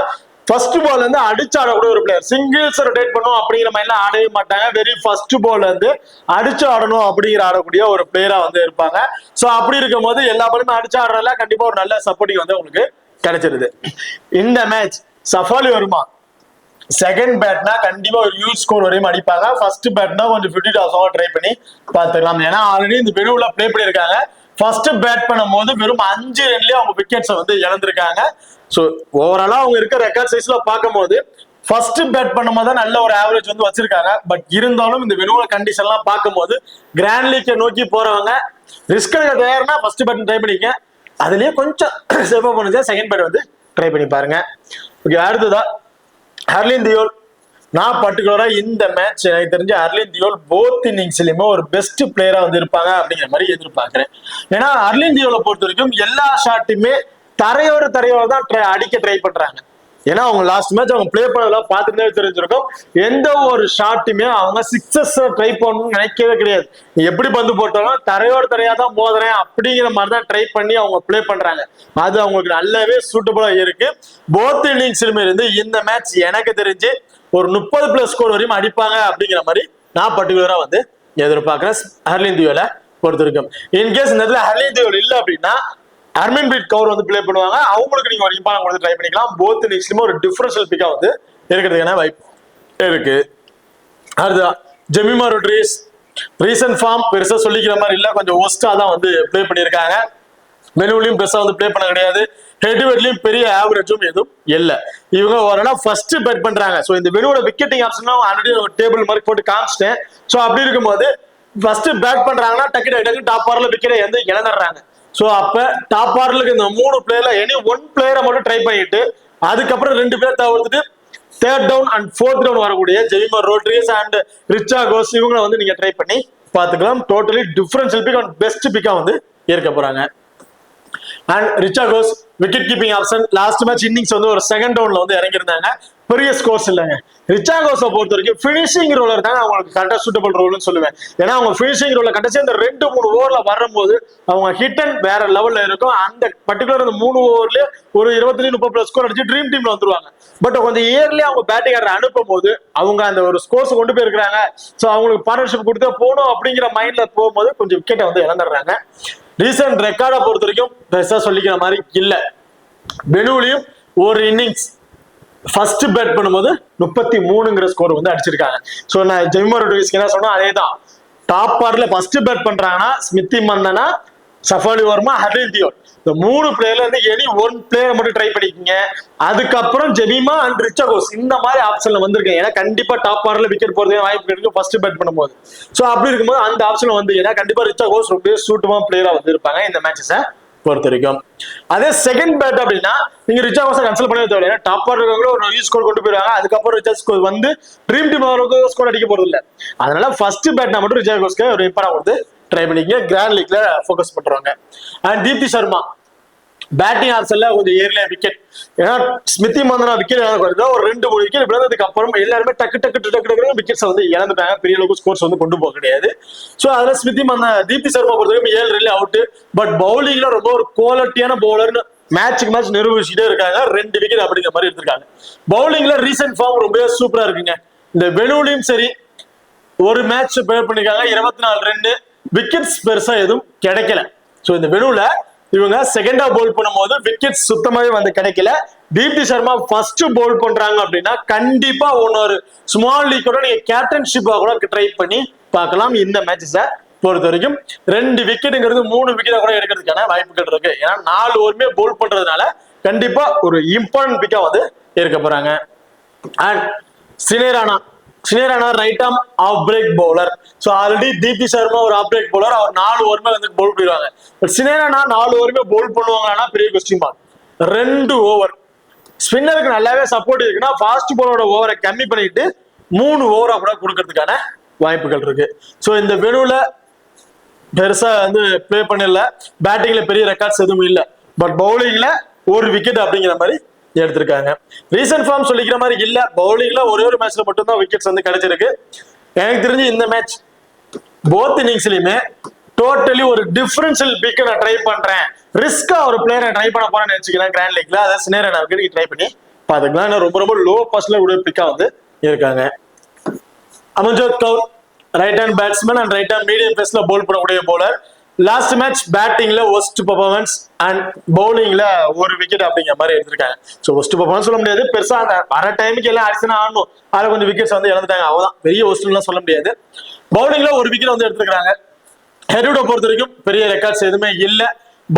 ஃபர்ஸ்ட் பால் வந்து அடிச்சு ஆடக்கூடிய ஒரு பிளேயர். சிங்கிள்ஸ் ரொட்டேட் பண்ணும் அப்படிங்கிற மாதிரி எல்லாம் ஆடவே மாட்டாங்க. வெரி ஃபர்ஸ்ட் பால் வந்து அடிச்சு ஆடணும் அப்படிங்கிற ஆடக்கூடிய ஒரு பிளேயரா வந்து இருப்பாங்க. சோ அப்படி இருக்கும் போது எல்லா பாலுமே அடிச்சு ஆடுறதுல கண்டிப்பா ஒரு நல்ல சப்போர்ட்டிங் வந்து உங்களுக்கு கிடைச்சிருது. இந்த மேட்ச் சஃபாலி வருமா செகண்ட் பேட்னா கண்டிப்பா ஒரு ஹியூஜ் ஸ்கோர் வரையும் அடிப்பாங்க. ஃபர்ஸ்ட் பேட்னா கொஞ்சம் 50 டாஸ் ட்ரை பண்ணி பார்த்துக்கலாம். ஏன்னா ஆல்ரெடி இந்த வெனுவுல பிளே பண்ணியிருக்காங்க. ஃபர்ஸ்ட் பேட் பண்ணும் போது வெறும் 5 ரன்லயே அவங்க விக்கெட்ஸ் வந்து இழந்திருக்காங்க. ஸோ ஓவராலா அவங்க இருக்க ரெக்கார்ட் சைஸ்ல பார்க்கும் போது ஃபர்ஸ்ட் பேட் பண்ணும் போது நல்ல ஒரு ஆவரேஜ் வந்து வச்சிருக்காங்க. பட் இருந்தாலும் இந்த வெனுவுல கண்டிஷன் எல்லாம் பார்க்கும் போது கிராண்ட் லீக்கை நோக்கி போறவங்க ரிஸ்க் எடுக்க தயார்னா ஃபர்ஸ்ட் பேட் ட்ரை பண்ணிக்க. அதுலயே கொஞ்சம் சேஃபா பண்ணுங்க, செகண்ட் பேட் வந்து ட்ரை பண்ணி பாருங்க. ஓகே, அடுத்ததா ஹர்லின் தியோல். நான் பர்டிகுலரா இந்த மேட்ச் எனக்கு தெரிஞ்ச ஹர்லின் தியோல் போத் இன்னிங்ஸ்லயுமே ஒரு பெஸ்ட் பிளேயரா வந்து இருப்பாங்க அப்படிங்கிற மாதிரி எதிர்பார்க்கிறேன். ஏன்னா ஹர்லின் தியோலை பொறுத்த வரைக்கும் எல்லா ஷாட்டுமே தரையோர தான் அடிக்க ட்ரை பண்றாங்க. ஏன்னா அவங்க லாஸ்ட் மேட்ச் அவங்க பிளே பண்ணதெல்லாம் பார்த்துட்டு தெரிஞ்சிருக்கும். எந்த ஒரு ஷாட்டுமே அவங்க சிக்ஸஸ் ட்ரை பண்ணணும்னு நினைக்கவே கிடையாது. எப்படி பந்து போட்டாலும் தரையா தான் மோதுறேன் அப்படிங்கிற மாதிரி தான் ட்ரை பண்ணி அவங்க பிளே பண்றாங்க. அது அவங்களுக்கு நல்லாவே சூட்டபுளா இருக்கு. போத் இன்னிங்ஸ்லுமே இருந்து இந்த மேட்ச் எனக்கு தெரிஞ்சு ஒரு 30+ ஸ்கோர் வரையும் அடிப்பாங்க அப்படிங்கிற மாதிரி நான் பர்டிகுலரா வந்து எதிர்பார்க்கிறேன் ஹர்லின் தியோலை பொறுத்த வரைக்கும். இன்கேஸ் இந்த இடத்துல ஹர்லின் தியோல் இல்லை அப்படின்னா ஹர்மன்பிரீத் கவுர் வந்து பிளே பண்ணுவாங்க. அவங்களுக்கு நீங்க ஒரு இம்பார்ட்டன் கொடுத்து ட்ரை பண்ணிக்கலாம். போத் இன்னிங்ஸ்லயுமே ஒரு டிஃபரன்ஷியல் பிக்கா வந்து இருக்கிறதுக்கான வாய்ப்பு இருக்கு. அடுத்ததான் ஜெமிமா ரொட்ரிகஸ். ரீசன்ட் ஃபார்ம் பெருசா சொல்லிக்கிற மாதிரி இல்ல, கொஞ்சம் ஒஸ்டா தான் வந்து பிளே பண்ணியிருக்காங்க. வெனுவிலையும் பெருசா வந்து பிளே பண்ண கிடையாது. ஹெட்வெட்லயும் பெரிய ஆவரேஜும் எதுவும் இல்ல. இவங்க ஓரளவு ஃபர்ஸ்ட் பேட் பண்றாங்க. ஸோ இந்த வெனுவோட விக்கெட்டிங் ஆப்ஷன் ஆல்ரெடி ஒரு டேபிள் மாதிரி போட்டு காமிச்சிட்டேன். ஸோ அப்படி இருக்கும்போது ஃபர்ஸ்ட் பேட் பண்றாங்கன்னா டக்கு டாப் ஆர்ல விக்கெட்டை வந்து இழந்துடுறாங்க. சோ அப்ப டாப் ஆர்டருக்கு இந்த 3 பிளேயர்ல எனி 1 பிளேயரை மட்டும் ட்ரை பண்ணிட்டு அதுக்கப்புறம் 2 பேர் தவிர்த்துட்டு third down and fourth down வரக்கூடிய Jemimah Rodrigues and Richa Ghosh இவங்களை வந்து நீங்க ட்ரை பண்ணி பார்த்துக்கலாம். Totally differential pick and best பிக்கா வந்து இருக்க போறாங்க. And Richa Ghosh wicket keeping option last match innings வந்து ஒரு செகண்ட் டவுன்ல வந்து இறங்கியிருந்தாங்க. பெரிய ஸ்கோர்ஸ் இல்லைங்க. ரிச்சா கோஸை பொறுத்த வரைக்கும் பினிஷிங் ரோலர் தாங்க அவங்களுக்கு கரெக்டா சூட்டபிள் ரோல்னு சொல்லுவேன். ஏன்னா அவங்க பினிஷிங் ரோல கடைசி அந்த 2-3 ஓவர்ல வரும்போது அவங்க ஹிட் அண்ட் வேற லெவல்ல இருக்கும். அந்த பர்டிகுலர் அந்த 3 ஓவர்ல ஒரு 20-30+ ஸ்கோர் அடிச்சு ட்ரீம் டீம்ல வந்துருவாங்க. பட் கொஞ்சம் இயர்லி அவங்க பேட்டிங் ஆடுற அனுப்பும் போது அவங்க அந்த ஒரு ஸ்கோர்ஸ் கொண்டு போயிருக்காங்க. ஸோ அவங்களுக்கு பார்ட்னர்ஷிப் கொடுத்தே போகணும் அப்படிங்கிற மைண்ட்ல போகும்போது கொஞ்சம் விக்கெட்டை வந்து இழந்துடுறாங்க. ரீசெண்ட் ரெக்கார்டை பொறுத்த வரைக்கும் பெருசா சொல்லிக்கிற மாதிரி இல்ல. பெனுவிலையும் ஒரு இன்னிங்ஸ் ஃபர்ஸ்ட் பேட் பண்ணும்போது 33ங்கிற ஸ்கோர் வந்து அடிச்சிருக்காங்க. ஸோ நான் ஜெமிமா ரொட்ரிகஸ்க்கு என்ன சொன்னா அதே தான். டாப் ஆர்ல ஃபர்ஸ்ட் பேட் பண்றாங்கன்னா ஸ்மித்தி மந்தனா, சஃபாலி வர்மா, ஹர்லின் தியோல் இந்த 3 பிளேயர்ல இருந்து எனி 1 பிளேயரை மட்டும் ட்ரை பண்ணிக்கீங்க. அதுக்கப்புறம் ஜெமிமா அண்ட் ரிச்சா கோஸ் இந்த மாதிரி ஆப்ஷன்ல வந்திருக்கேன். ஏன்னா கண்டிப்பா டாப் ஆர்ல விக்கெட் போறதே வாய்ப்பு இருக்கு ஃபர்ஸ்ட் பேட் பண்ணும்போது. ஸோ அப்படி இருக்கும்போது அந்த ஆப்ஷன்ல வந்து ஏன்னா கண்டிப்பா ரிச்சா கோஸ் ரொம்ப சூட்டமான பிளேயரா வந்து இருப்பாங்க இந்த மேட்சஸை பொறுத்த வரைக்கும். அதே செகண்ட் பேட் அப்படின்னா நீங்க ரிச்சா கோஸை கன்சல்ட் பண்ணவே தேவை. டாப் ஆர்டர் ஒரு ஹியூஜ் ஸ்கோர் கொண்டு போயிருவாங்க. அதுக்கப்புறம் ரிச்சா கோஸ் வந்து ட்ரீம் டீம் ஸ்கோர் அடிக்க போறது இல்லை. அதனால ஃபர்ஸ்ட் பேட்னா மட்டும் ரிச்சா கோஸ்க்கு ஒரு இம்பார்ட்டன் கொடுத்து ட்ரை பண்ணிக்கங்க. கிராண்ட் லீக்ல ஃபோக்கஸ் பண்றாங்க. அண்ட் தீப்தி சர்மா பேட்டிங் ஆப்ஷன்ல கொஞ்சம் ஏர்லியா விக்கெட், ஏன்னா ஸ்மிருதி மந்தனா விக்கெட் வருது ஒரு 2-3 விக்கெட் விழுந்ததுக்கு அப்புறம் எல்லாருமே டக்கு விக்கெட்ஸ் வந்து இழந்துட்டாங்க. பெரிய அளவுக்கு ஸ்கோர்ஸ் வந்து கொண்டு போக கிடையாது. ஸோ அதுல தீப்தி சர்மா பொறுத்தவரைக்கும் 7 ரன்ல அவுட். பட் பவுலிங்ல ரொம்ப ஒரு குவாலிட்டியான பவுலர்னு மேட்சுக்கு மேட்ச் நிரூபிச்சுட்டே இருக்காங்க. 2 விக்கெட் அப்படிங்கிற மாதிரி எடுத்திருக்காங்க. பவுலிங்ல ரீசன்ட் ஃபார்ம் ரொம்ப சூப்பரா இருக்குங்க. இந்த வெனுலையும் சரி ஒரு மேட்ச் பிளே பண்ணிருக்காங்க, 24 ரன், விக்கெட்ஸ் பெருசா எதுவும் கிடைக்கல. ஸோ இந்த வெனுல இவங்க செகண்டா பவுல் பண்ணும்போது விக்கெட் சுத்தமாவே வந்து கிடைக்கல. தீப்தி சர்மா ஃபர்ஸ்ட் பவுல் பண்றாங்க அப்படின்னா கண்டிப்பா ஒரு ஸ்மால் லீக்கோட நீங்க கேப்டன்ஷிப்பா கூட ட்ரை பண்ணி பார்க்கலாம். இந்த மேட்சஸை பொறுத்த வரைக்கும் 2 விக்கெட்டுங்கிறது 3 விக்கெட்டா கூட எடுக்கிறதுக்கான வாய்ப்புகள் இருக்கு. ஏன்னா 4 ஓவருமே பவுல் பண்றதுனால கண்டிப்பா ஒரு இம்பார்ட்டன்ட் பிக்கா வந்து இருக்க போறாங்க. And Sneh Rana right arm off break bowler. So already Deepti Sharma ஒரு ஆஃப் பிரேக் பவுலர், அவர் 4 ஓவருமே வந்து பவுல் பண்ணிடுவாங்க. பட் ஸ்ரீனே ராணா 4 ஓவருமே பவுல் பண்ணுவாங்கன்னா பெரிய கொஸ்டின் மார்க். 2 ஓவர் ஸ்பின்னருக்கு நல்லாவே சப்போர்ட் இருக்குன்னா ஃபாஸ்ட் பவுலரோட ஓவரை கம்மி பண்ணிட்டு 3 ஓவரா கூட கொடுக்கறதுக்கான வாய்ப்புகள் இருக்கு. ஸோ இந்த வெனுல பெருசா வந்து பிளே பண்ணல, பேட்டிங்ல பெரிய ரெக்கார்ட்ஸ் எதுவும் இல்லை. பட் பவுலிங்ல ஒரு விக்கெட் அப்படிங்கிற மாதிரி எடுத்திருக்காங்க. ரீசன்ட் ஃபார்ம் சொல்லிக்கிற மாதிரி இல்ல, பவுலிங்ல ஒரே ஒரு மேட்ச்ல மட்டும் தான் விக்கெட்ஸ் வந்து கிடைச்சிருக்கு. எனக்கு தெரிஞ்சு இந்த மேட்ச் போத் இன்னிங்ஸ்லயுமே டோட்டலி ஒரு டிஃபரன்ஷியல் பிக்க நான் ட்ரை பண்றேன், ரிஸ்கா ஒரு பிளேயரை ட்ரை பண்ண போறேன்னு நினைச்சுக்கிறேன் கிராண்ட் லீக்ல. அதாவது ஸ்னேர் ராணாவுக்கு நீங்க ட்ரை பண்ணி பாத்துக்கலாம். ரொம்ப ரொம்ப லோ பர்ஸ்ல கூட பிக்கா வந்து இருக்காங்க. Amanjot Kaur right hand batsman and right hand medium பேஸ்ல பவுல் பண்ணக்கூடிய பவுலர். லாஸ்ட் மேட்ச் பேட்டிங்ல ஒஸ்ட் பெர்ஃபார்மன்ஸ் அண்ட் பவுலிங்ல ஒரு விக்கெட் அப்படிங்கிற மாதிரி எடுத்திருக்காங்க. ஸோ ஒஸ்ட் பெர்ஃபார்மன்ஸ் சொல்ல முடியாது, பெருசா அந்த வர டைமுக்கு எல்லாம் அடிச்சுனா ஆடணும், அதில் கொஞ்சம் விக்கெட்ஸ் வந்து இழந்துட்டாங்க, அவ்வளவுதான். பெரிய ஒஸ்ட்லாம் சொல்ல முடியாது. பவுலிங்ல ஒரு விக்கெட் வந்து எடுத்திருக்காங்க. ஹெட்வுட்டை பொறுத்த வரைக்கும் பெரிய ரெக்கார்ட்ஸ் எதுவுமே இல்லை.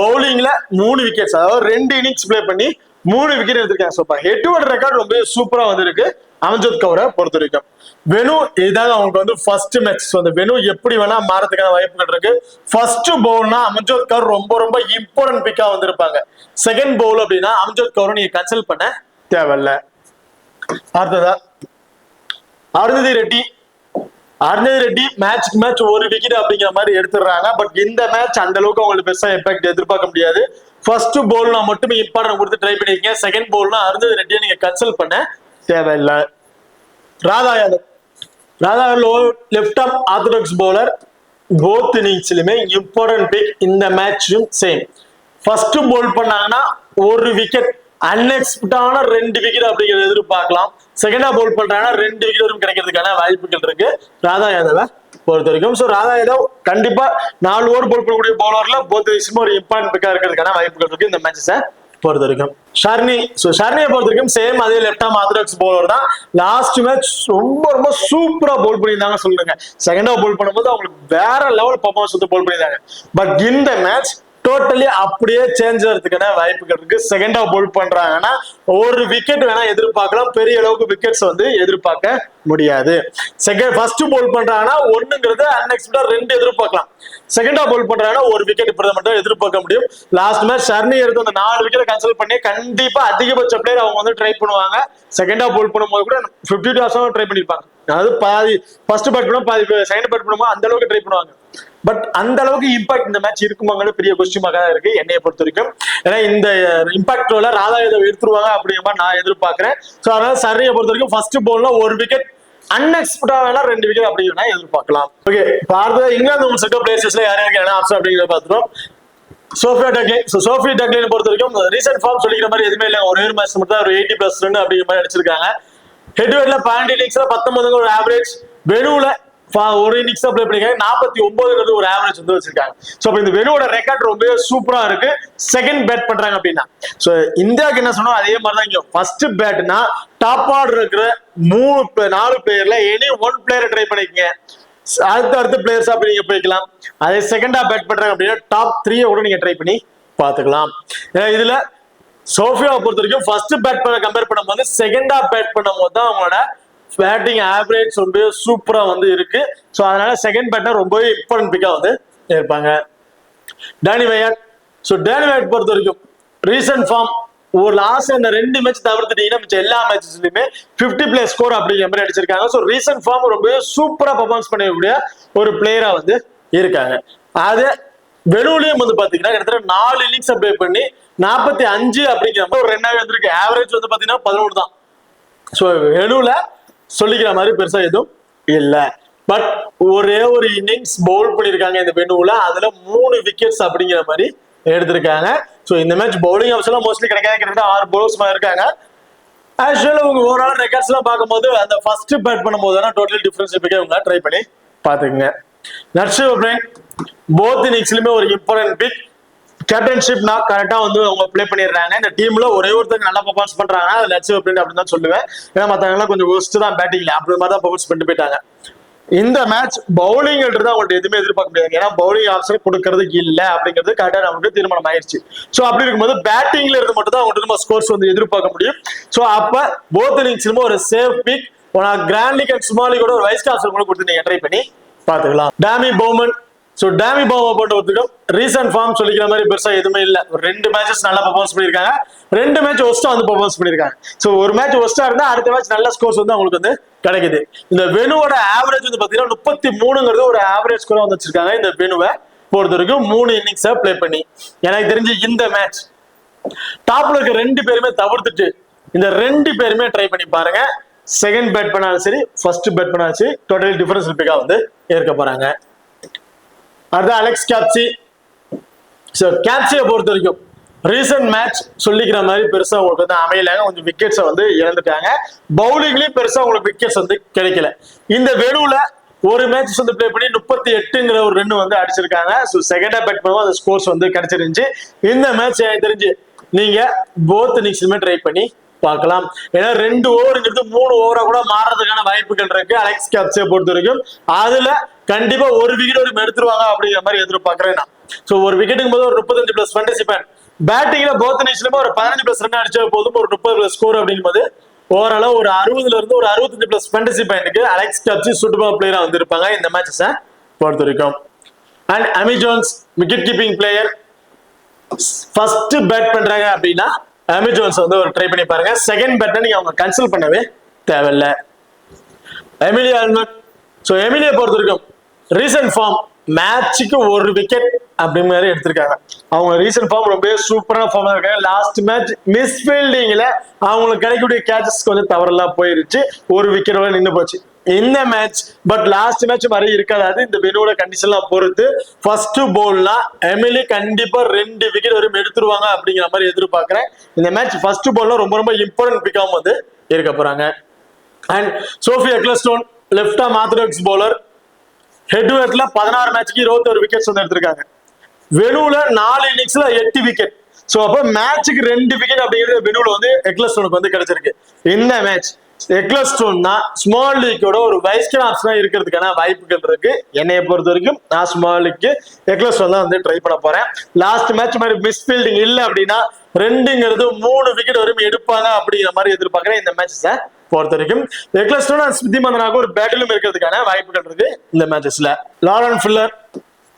பவுலிங்ல 3 விக்கெட்ஸ், அதாவது 2 இன்னிங்ஸ் பிளே பண்ணி 3 விக்கெட் எடுத்திருக்காங்க. ஸோ ஹெட்வுட் ரெக்கார்ட் ரொம்ப சூப்பரா வந்து இருக்கு அமன்ஜோத் கவுரை பொறுத்த வரைக்கும். வெனு இதாக அவங்களுக்கு வந்து ஃபர்ஸ்ட் மேட்ச். ஸோ அந்த வெனு எப்படி வேணா மாறதுக்கான வாய்ப்புகள் இருக்கு. ஃபர்ஸ்ட் பவுல்னா அமன்ஜோத் கவுர் ரொம்ப ரொம்ப இம்பார்ட்டன்ட் பிக்கா வந்திருப்பாங்க. செகண்ட் பவுல் அப்படின்னா அமன்ஜோத் கவுரை நீங்க கன்சல்ட் பண்ண தேவையில்ல. அடுத்ததா அருந்ததி ரெட்டி மேட்ச்க்கு மேட்ச் ஒரு விக்கெட் அப்படிங்கிற மாதிரி எடுத்துடுறாங்க. பட் இந்த மேட்ச் அந்த அளவுக்கு அவங்களுக்கு பெருசா இம்பாக்ட் எதிர்பார்க்க முடியாது. ஃபர்ஸ்ட் பவுல்னா மட்டுமே இம்பார்ட்டன்ட் கொடுத்து ட்ரை பண்ணிருக்கீங்க. செகண்ட் பவுல்னா அருந்ததி ரெட்டியை நீங்க கன்சல்ட் பண்ண தேவையில்லை. Radha Yadav left arm orthodox bowler. Both இன்னிங்ஸ்லயுமே இம்பார்ட்டன்ட் பிக். இந்த மேட்சும் சேம். ஃபர்ஸ்ட் பவுல் பண்ணாங்கன்னா ஒரு விக்கெட், அன்எக்ஸ்பெக்டான 2 விக்கெட் அப்படிங்கிறது எதிர்பார்க்கலாம். செகண்டா பவுல் பண்றாங்கன்னா 2 விக்கெட் கிடைக்கிறதுக்கான வாய்ப்புகள் இருக்கு ராதா யாதவ பொறுத்த வரைக்கும். ஸோ ராதா யாதவ் கண்டிப்பா 4 ஓவர் பவுல் பண்ணக்கூடிய பவுலர்ல போத் ஒரு இம்பார்ட்டன்ட் பிக்கா இருக்கிறதுக்கான வாய்ப்புகள் இருக்கு இந்த மேட்சஸை பொறுத்த வரைக்கும். ஷர்னியை பொறுத்த வரைக்கும் சேம் அதே லெஃப்ட் ஆர்ம் ஆர்த்தடாக்ஸ் பவுலர் தான். லாஸ்ட் மேட்ச் ரொம்ப ரொம்ப சூப்பரா பவுல் பண்ணியிருந்தாங்க சொல்லுங்க. செகண்டா பவுல் பண்ணும்போது அவங்களுக்கு வேற லெவல் பர்ஃபார்மன்ஸ் வந்து பவுல் பண்ணியிருந்தாங்க. பட் இந்த மேட்ச் டோட்டலி அப்படியே சேஞ்ச் ஆகிறதுக்கான வாய்ப்புகள் இருக்கு. செகண்டா பவுல் பண்றாங்கன்னா ஒரு விக்கெட் வேணா எதிர்பார்க்கலாம், பெரிய அளவுக்கு விக்கெட்ஸ் வந்து எதிர்பார்க்க முடியாது. ஃபர்ஸ்ட் பவுல் பண்றாங்கன்னா ஒண்ணுங்கிறது அன்எக்ஸ்பெக்டா 2 எதிர்பார்க்கலாம். செகண்டா பவுல் பண்றாங்கன்னா ஒரு விக்கெட் இப்படி மட்டும் எதிர்பார்க்க முடியும். லாஸ்ட் மேட்ச் ஷர்னி எடுத்து அந்த 4 விக்கெட் கன்சல்ட் பண்ணி கண்டிப்பா அதிகபட்ச பிளேயர் அவங்க வந்து ட்ரை பண்ணுவாங்க. செகண்டா பவுல் பண்ணும்போது கூட 52 ஹவர்ஸ் ட்ரை பண்ணிருப்பாங்க. அதாவது பாதி ஃபர்ஸ்ட் பேட் பண்ணுவோம், பாதி செகண்ட் பேட் பண்ணுவோம், அந்த அளவுக்கு ட்ரை பண்ணுவாங்க. பட் அந்த அளவுக்கு இம்பாக்ட் இந்த மேட்ச் இருக்குமாங்க பெரிய கொஸ்டின் மார்க்கா தான் இருக்கு என்னைய பொறுத்த வரைக்கும். ஏன்னா இந்த இம்பாக்ட் ராதா யாதவ் எடுத்துருவாங்க அப்படிங்கிற மாதிரி நான் எதிர்பார்க்கிறேன். ஸோ அதனால ஷர்னியை பொறுத்த வரைக்கும் ஃபர்ஸ்ட் பவுல்ல ஒரு விக்கெட், அன்எக்ஸ்பெக்டா வேணா 2 விக்கெட் அப்படிங்கிறத எதிர்பார்க்கலாம். ஓகே, பார்த்தா இங்கிலாந்து செட் ஆஃப் பிளேயர்ஸ்ல யாருக்கு என்ன ஆப்ஷன் அப்படிங்கிறத பார்த்துட்டோம். சோஃபியா டக்லைன் பொறுத்த வரைக்கும் ரீசன்ட் ஃபார்ம் சொல்லிக்கிற மாதிரி எதுவுமே இல்லை. ஒரே ஒரு மேட்ச் மட்டும் ஒரு 80+ ரன் அப்படிங்கிற மாதிரி அடிச்சிருக்காங்க. ஹெட்வெட்ல 12 இன்னிங்ஸ்ல 19 ஒரு ஆவரேஜ். வெனுல ஒரு இன்னிங்ஸ் தான் பிளே பண்ணிருக்காங்க, 49 ஒரு ஆவரேஜ் வந்து வச்சிருக்காங்க. ஸோ இந்த வெனுவோட ரெக்கார்ட் ரொம்ப சூப்பரா இருக்கு. செகண்ட் பேட் பண்றாங்க அப்படின்னா ஸோ இந்தியாவுக்கு என்ன சொன்னோம் அதே மாதிரி தான் இங்க. ஃபர்ஸ்ட் பேட்னா டாப் ஆர்டர் இருக்கிற 4 பிளேயர்ல எனி 1 பிளேயரை ட்ரை பண்ணிக்கங்க. அடுத்த பிளேயர்ஸ் அப்படி நீங்க போய்க்கலாம். அதே செகண்டா பேட் பண்றாங்க அப்படின்னா டாப் 3 கூட நீங்க ட்ரை பண்ணி பாத்துக்கலாம். இதுல சோஃபியாவை பொறுத்த வரைக்கும் ஃபர்ஸ்ட் பேட் பண்ண கம்பேர் பண்ணும்போது செகண்டா பேட் பண்ணும்போது தான் அவங்களோட பேட்டிங் ஆவரேஜ் ரொம்ப சூப்பரா வந்து இருக்கு. ஸோ அதனால செகண்ட் பேட்டர் ரொம்பவே இம்பார்ட்டன்ட் பிக்கா வந்து இருப்பாங்க. டேனி வையட் பொறுத்த வரைக்கும் ரீசன்ட் ஃபார்ம் ஒரு லாஸ்ட் அந்த 2 மேட்ச் தவிர்த்துட்டீங்கன்னா மிச்சம் எல்லா மேட்சஸ்லயுமே 50+ ஸ்கோர் அப்படிங்கிற மாதிரி அடிச்சிருக்காங்க. ஸோ ரீசன்ட் ஃபார்ம் ரொம்ப சூப்பரா பர்ஃபார்மன்ஸ் பண்ணக்கூடிய ஒரு பிளேயரா வந்து இருக்காங்க. அது வெளுவிலையும் வந்து பாத்தீங்கன்னா கிட்டத்தட்ட 4 இன்னிங்ஸ் ப்ளே பண்ணி 45 அப்படிங்கிற மாதிரி ஒரு ரன்னாவே வந்திருக்கு. ஆவரேஜ் வந்து பாத்தீங்கன்னா 11 தான். ஸோ வெளுவில் சொல்லிக்கிற மாதிரி பெருசா எதுவும் இல்லை. பட் ஒரே ஒரு இன்னிங்ஸ் பவுல் பண்ணியிருக்காங்க இந்த வெனுவில், அதுல 3 விக்கெட்ஸ் அப்படிங்கிற மாதிரி எடுத்திருக்காங்க. ஸோ இந்த மேட்ச் பவுலிங் ஆப்ஷன்லாம் மோஸ்ட்லி கிடைக்காது. கிட்டத்தட்ட 6 பவுலர்ஸ் இருக்காங்க. ஆக்சுவலா உங்க ஓவரால் ரெக்கார்ட்ஸ் எல்லாம் பார்க்கும்போது அந்த ஃபர்ஸ்ட் பேட் பண்ணும்போது தான் டோட்டல் டிஃபரன்ஸ் இவங்க ட்ரை பண்ணி பாத்துக்கங்க. போத் இன்னிங்ஸ்லயுமே ஒரு இம்பார்ட்டன்ட் பிக் கேப்டன்ஷிப் நான் கரெக்டா வந்து அவங்க பிளே பண்ணிடுறாங்க. இந்த டீம்ல ஒரே ஒருத்தர் நல்லா பர்ஃபார்மன்ஸ் பண்றாங்க, அது லட்சம் அப்படின்னு தான் சொல்லுவேன். ஏன்னா மத்தவங்க கொஞ்சம் ஒஸ்ட் தான் பேட்டிங்ல, அப்படி மாதிரி தான் பர்ஃபார்மன்ஸ் பண்ணிட்டு போயிட்டாங்க. இந்த மேட்ச் பவுலிங் அவங்கள்ட்ட எதுவுமே எதிர்பார்க்க முடியாது. ஏன்னா பவுலிங் ஆப்ஷன் கொடுக்கறதுக்கு இல்லை அப்படிங்கிறது கரெக்டா நமக்கு தீர்மானம் ஆயிடுச்சு. ஸோ அப்படி இருக்கும்போது பேட்டிங்ல இருந்து மட்டும் தான் அவங்கள்ட்ட நம்ம ஸ்கோர்ஸ் வந்து எதிர்பார்க்க முடியும். ஸோ அப்ப போத் இன்னிங்ஸ்லுமே ஒரு safe pick grand league and small league ஒரு வைஸ் கேப்டன் கூட கொடுத்து நீங்க ட்ரை பண்ணி பாத்துக்கலாம். Tammy Beaumont. So Tammy Beaumont போட்ட ஒருத்தருக்கும் ரீசன்ட் ஃபார்ம் சொல்லிக்கிற மாதிரி பெருசா எதுவுமே இல்லை. ஒரு 2 மேட்சஸ் நல்லா பர்ஃபார்மன்ஸ் பண்ணிருக்காங்க, 2 மேட்ச் ஒஸ்டா வந்து பர்ஃபார்மன்ஸ் பண்ணிருக்காங்க. ஸோ ஒரு மேட்ச் ஒஸ்டா இருந்தா அடுத்த மேட்ச் நல்ல ஸ்கோர்ஸ் வந்து அவங்களுக்கு வந்து கிடைக்குது. இந்த வெனுவோட ஆவரேஜ் வந்து பாத்தீங்கன்னா 33ங்கிறது ஒரு ஆவரேஜ் ஸ்கோரா வந்து வச்சிருக்காங்க. இந்த வெனுவை பொறுத்த வரைக்கும் 3 இன்னிங்ஸா பிளே பண்ணி எனக்கு தெரிஞ்சு இந்த மேட்ச் டாப்ல இருக்க 2 பேருமே தவிர்த்துட்டு இந்த 2 பேருமே ட்ரை பண்ணி பாருங்க. செகண்ட் பேட் பண்ணாலும் சரி, ஃபர்ஸ்ட் பேட் பண்ணாலும் சரி, டோட்டலி டிஃபரன்ஸ் பிக்கா வந்து ஏற்க போறாங்க. அடுத்து அலெக்ஸ் கேப்சி. ஸோ கேப்சியை பொறுத்த வரைக்கும் ரீசன்ட் மேட்ச் சொல்லிக்கிற மாதிரி பெருசா உங்களுக்கு வந்து அமையலாங்க. கொஞ்சம் விக்கெட்ஸை வந்து இழந்துட்டாங்க. பவுலிங்லயும் பெருசா உங்களுக்கு விக்கெட்ஸ் வந்து கிடைக்கல. இந்த வெளுவுல ஒரு மேட்ச் வந்து பிளே பண்ணி 38ங்கிற ஒரு ரன் வந்து அடிச்சிருக்காங்க. ஸோ செகண்டா பேட் பண்ணுவோம், அந்த ஸ்கோர்ஸ் வந்து கிடைச்சிருந்துச்சு. இந்த மேட்ச் எனக்கு தெரிஞ்சு நீங்க போத் இன்னிங்ஸ்லுமே ட்ரை பண்ணி பார்க்கலாம். ஏன்னா 2 ஓவருங்கிறது 3 ஓவரா கூட மாறதுக்கான வாய்ப்புகள் இருக்கு அலெக்ஸ் கேப்சியை பொறுத்த வரைக்கும். அதுல கண்டிப்பா ஒரு விக்கெட் ஒரு எடுத்துருவாங்க அப்படிங்கிற மாதிரி எதிர்பார்க்கிறேன் நான். ஸோ ஒரு விக்கெட்டுக்கும் போது ஒரு 35+ ஃபேண்டசி பாயிண்ட், பேட்டிங்ல போத் இன்னிங்ஸ்லுமே ஒரு 15+ ரன் அடிச்சா போதும், ஒரு 30+ ஸ்கோர் அப்படிங்கும்போது ஓவராலா ஒரு 60ல இருந்து ஒரு 65+ ஃபேண்டசி பாயிண்ட்க்கு அலெக்ஸ் கேப்சி சூட்டபிள் பிளேயரா வந்து இருப்பாங்க இந்த மேட்சஸை பொறுத்த வரைக்கும். And Amy Jones wicket keeping player first bat பண்றாங்க அப்படின்னா அமி ஜோன்ஸ் வந்து ஒரு ட்ரை பண்ணி பாருங்க. செகண்ட் பேட்டை நீங்க அவங்க கன்சல்ட் பண்ணவே தேவையில்லை. Emilia almond. ஸோ எமிலியை பொறுத்த வரைக்கும் ரீசன்ட் ஃபார்ம் மேட்சுக்கு ஒரு விக்கெட் அப்படி மாதிரி எடுத்திருக்காங்க. அவங்க ரீசன்ட் ஃபார்ம் ரொம்ப சூப்பரான ஃபார்ம்ல இருக்காங்க. லாஸ்ட் மேட்ச் மிஸ் ஃபீல்டிங்ல அவங்களுக்கு கிடைக்கக்கூடிய கேச்சஸ் கொஞ்சம் தவறெல்லாம் போயிருச்சு, ஒரு விக்கெட்டோட நின்று போச்சு. இந்த மேட்ச் பட் லாஸ்ட் மேட்ச் மாதிரி இருக்காது. இந்த வெனுவோட கண்டிஷன்லாம் பொறுத்து ஃபர்ஸ்ட் போல்னா எமிலி கண்டிப்பா 2 விக்கெட் வரையும் எடுத்துருவாங்க அப்படிங்கிற மாதிரி எதிர்பார்க்கிறேன். இந்த மேட்ச் ஃபர்ஸ்ட் போல்ல ரொம்ப ரொம்ப இம்பார்ட்டன்ட் பிக்காம வந்து இருக்க போறாங்க. And Sophie Ecclestone left arm orthodox bowler. Head to ஹெட்ல 16 மேட்ச்க்கு 21 விக்கெட்ஸ் வந்து எடுத்திருக்காங்க. வெனுவுல 4 இன்னிங்ஸ்ல 8 விக்கெட். சோ அப்ப மேட்சுக்கு 2 விக்கெட் அப்படிங்கிறது வெனுவுல வந்து எக்லஸ்டோனுக்கு வந்து கிடைச்சிருக்கு. இந்த மேட்ச் எக்லஸ்டோன்னா ஸ்மால் லீக்கோட ஒரு வைஸ் கேப்டனா இருக்கிறதுக்கான வாய்ப்புகள் இருக்கு. என்னைய பொறுத்த வரைக்கும் நான் ஸ்மால் லீக்கு எக்லஸ்டோன் தான் வந்து ட்ரை பண்ண போறேன். லாஸ்ட் மேட்ச் மாதிரி மிஸ் ஃபீல்டிங் இல்லை அப்படின்னா 2ங்கிறது 3 விக்கெட் வரையும் எடுப்பாங்க அப்படிங்கிற மாதிரி எதிர்பார்க்கிறேன் இந்த மேட்சஸை பொறுத்த வரைக்கும். எக்லஸ்டோன் ஸ்மிருதி மந்தனாக ஒரு பேட்டிலும் இருக்கிறதுக்கான வாய்ப்புகள் இருக்கு இந்த மேட்சஸ்ல. Lauren Filer.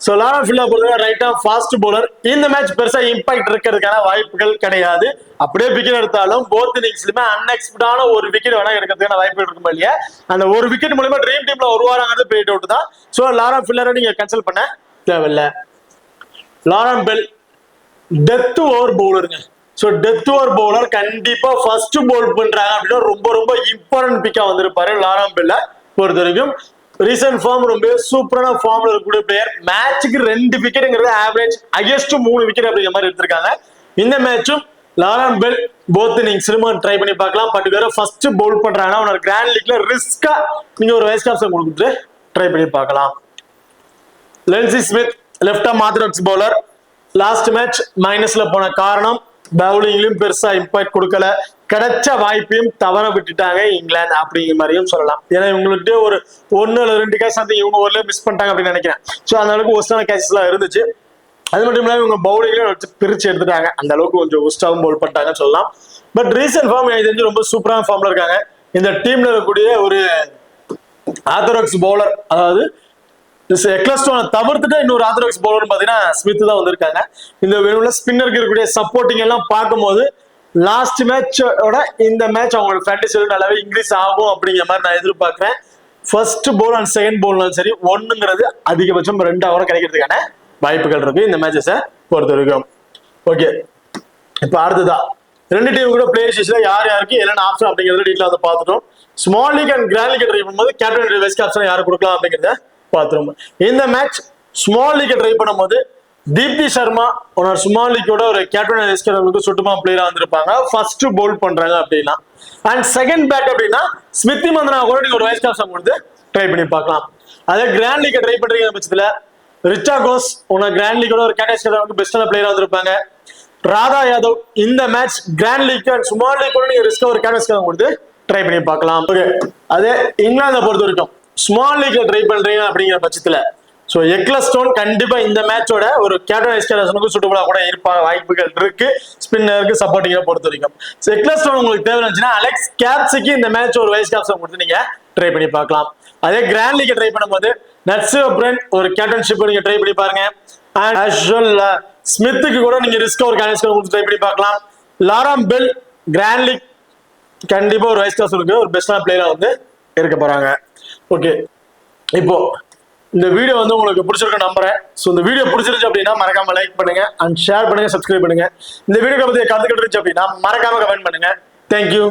So Lauren Filer பொறுத்தவரை ரைட் ஆர்ம் ஃபாஸ்ட் பவுலர். இந்த மேட்ச் பெருசா இம்பாக்ட் இருக்கிறதுக்கான வாய்ப்புகள் கிடையாது. அப்படியே விக்கெட் எடுத்தாலும் போத் இன்னிங்ஸ்லுமே அன்எக்ஸ்பெக்டான ஒரு விக்கெட் வேணா எடுக்கிறதுக்கான வாய்ப்புகள் இருக்கும் இல்லையா. அந்த ஒரு விக்கெட் மூலமா ட்ரீம் டீம்ல வருவாராங்கிறது பெயிட் அவுட் தான். ஸோ லாரன் ஃபில்லரை நீங்க கன்சல்ட் பண்ண தேவையில்லை. லாரன் பெல் டெத் ஓவர் பவுலருங்க. ஸோ டெத் ஓவர் பவுலர் கண்டிப்பா ஃபர்ஸ்ட் பவுல் பண்றாங்க அப்படின்னா ரொம்ப ரொம்ப இம்பார்ட்டன்ட் பிக்கா வந்திருப்பாரு லாரன் பெல்ல பொறுத்த வரைக்கும். ரீசன்ட் ஃபார்ம் ரொம்ப சூப்பரான ஃபார்ம்ல இருக்கக்கூடிய பிளேயர். மேட்சுக்கு 2 விக்கெட்ங்கிறது ஆவரேஜ், ஹையஸ்ட் 3 விக்கெட் அப்படிங்கிற மாதிரி எடுத்திருக்காங்க. இந்த மேட்சும் லாரன் பெல் போத் இன்னிங்ஸ்லயும் ட்ரை பண்ணி பார்க்கலாம். பர்டிகுலர் ஃபர்ஸ்ட் பவுல் பண்றாங்கன்னா அவனோட கிராண்ட் லீக்ல ரிஸ்கா நீங்க ஒரு வைஸ் கேப்டன் கொடுத்துட்டு ட்ரை பண்ணி பார்க்கலாம். Linsey Smith left arm orthodox bowler. Last match மைனஸ்ல போன காரணம் பவுலிங்லயும் பெருசா இம்பாக்ட் கொடுக்கல, கிடைச்ச வாய்ப்பையும் தவற விட்டுட்டாங்க இங்கிலாந்து அப்படிங்கிற மாதிரியும் சொல்லலாம். ஏன்னா இவங்களுக்கு ஒரு 1 அல்லது 2 கேட்ச் சம்திங் இவங்க ஓவர்ல மிஸ் பண்ணிட்டாங்க அப்படின்னு நினைக்கிறேன். ஸோ அந்த அளவுக்கு ஒஸ்டான கேட்சஸ் எல்லாம் இருந்துச்சு. அது மட்டும் இல்லாம இவங்க பவுலிங்ல பிரிச்சு எடுத்துட்டாங்க, அந்த அளவுக்கு கொஞ்சம் ஒஸ்டாவும் பவுல் பண்ணிட்டாங்கன்னு சொல்லலாம். பட் ரீசன்ட் ஃபார்ம் எனக்கு தெரிஞ்சு ரொம்ப சூப்பரான ஃபார்ம்ல இருக்காங்க. இந்த டீம்ல இருக்கக்கூடிய ஒரு ஆர்த்தடாக்ஸ் பவுலர், அதாவது எக்லஸ்டோனை தவிர்த்துட்டு இன்னொரு ஆர்த்தடாக்ஸ் பவுலர் பாத்தீங்கன்னா ஸ்மித் தான் வந்திருக்காங்க. இந்த வெனுவுல ஸ்பின்னருக்கு இருக்கக்கூடிய சப்போர்ட்டிங் எல்லாம் பார்க்கும்போது லாஸ்ட் மேட்சோட இந்த மேட்ச் அவங்களோட ஃபேண்டசி நல்லாவே இன்க்ரீஸ் ஆகும் அப்படிங்கிற மாதிரி நான் எதிர்பார்க்கிறேன். ஃபர்ஸ்ட் பவுல் அண்ட் செகண்ட் பவுல்னாலும் சரி 1ங்கிறது அதிகபட்சம் 2 ஓவர் கிடைக்கிறதுக்கான வாய்ப்புகள் இருக்கு இந்த மேட்சஸை பொறுத்த வரைக்கும். ஓகே, இப்போ அடுத்ததா ரெண்டு டீம் கூட பிளேயர்ஸ்ல யார் யாருக்கு என்னென்ன ஆப்ஷன் அப்படிங்கறத டீட்டெயிலா வந்து பார்த்துட்டோம். Small league and grand league try பண்ணும்போது கேப்டன் வைஸ் கேப்டன் யாரு கொடுக்கலாம் அப்படிங்கிறத பார்த்துருவோம். இந்த மேட்ச் ஸ்மால் லீக் ட்ரை பண்ணும்போது தீப்தி சர்மா ஒரு ஸ்மால் லீக்கோட ஒரு கேப்டன் வைஸ் கேப்டனுக்கு சுட்டுமா பிளேயரா வந்திருப்பாங்க. ஃபர்ஸ்ட் பவுல் பண்றாங்க அப்படின்னா, அண்ட் செகண்ட் பேட் அப்படின்னா ஸ்மிருதி மந்தனா கூட நீங்க ஒரு வைஸ் கேப்டன் கொடுத்து ட்ரை பண்ணி பார்க்கலாம். அதே கிராண்ட் லீக் ட்ரை பண்றீங்க பட்சத்துல ரிச்சா கோஸ் உன கிராண்ட் லீக்கோட ஒரு கேப்டன் பெஸ்டான பிளேயரா வந்திருப்பாங்க. ராதா யாதவ் இந்த match grand league and small league கூட நீங்க ரிஸ்க் ஒரு கேப்டன் கொடுத்து ட்ரை பண்ணி பார்க்கலாம். ஓகே, அதே இங்கிலாந்தை பொறுத்த வரைக்கும் ஸ்மால் லீக்ல ட்ரை பண்றீங்க அப்படிங்கிற பட்சத்துல சோ எக்லஸ்டோன் கண்டிப்பா இந்த மேட்சோட ஒரு கேப்டன் வைஸ் கேப்டனுக்கு சூட்டபிளா கூட இருப்பாங்க, வாய்ப்புகள் இருக்கு ஸ்பின்னருக்கு சப்போர்ட்டிங்கா பொறுத்த வரைக்கும். எக்லஸ்டோன் உங்களுக்கு தேவை இருந்துச்சுன்னா அலெக்ஸ் கேப்ஸுக்கு இந்த மேட்ச் ஒரு வைஸ் கேப்டன் கொடுத்து நீங்க ட்ரை பண்ணி பார்க்கலாம். அதே கிராண்ட் லீக் ட்ரை பண்ணும்போது நட்ஸ் பிரெண்ட் ஒரு கேப்டன்ஷிப் நீங்க ட்ரை பண்ணி பாருங்க. அண்ட் ஸ்மித்துக்கு கூட நீங்க ரிஸ்க் ஒரு கேப்டன் கொடுத்து ட்ரை பண்ணி பார்க்கலாம். லாரம் பெல் கிராண்ட் லீக் கண்டிப்பா ஒரு வைஸ் கேப்டன் ஒரு பெஸ்டான பிளேயரா வந்து இருக்க போறாங்க. ஓகே, இப்போ இந்த வீடியோ வந்து உங்களுக்கு பிடிச்சிருக்க நம்புறேன். ஸோ இந்த வீடியோ பிடிச்சிருச்சு அப்படின்னா மறக்காம லைக் பண்ணுங்க அண்ட் ஷேர் பண்ணுங்க, சப்ஸ்கிரைப் பண்ணுங்க. இந்த வீடியோ பத்தி கருத்துக்கள் இருந்துச்சு அப்படின்னா மறக்காம கமெண்ட் பண்ணுங்க. தேங்க்யூ.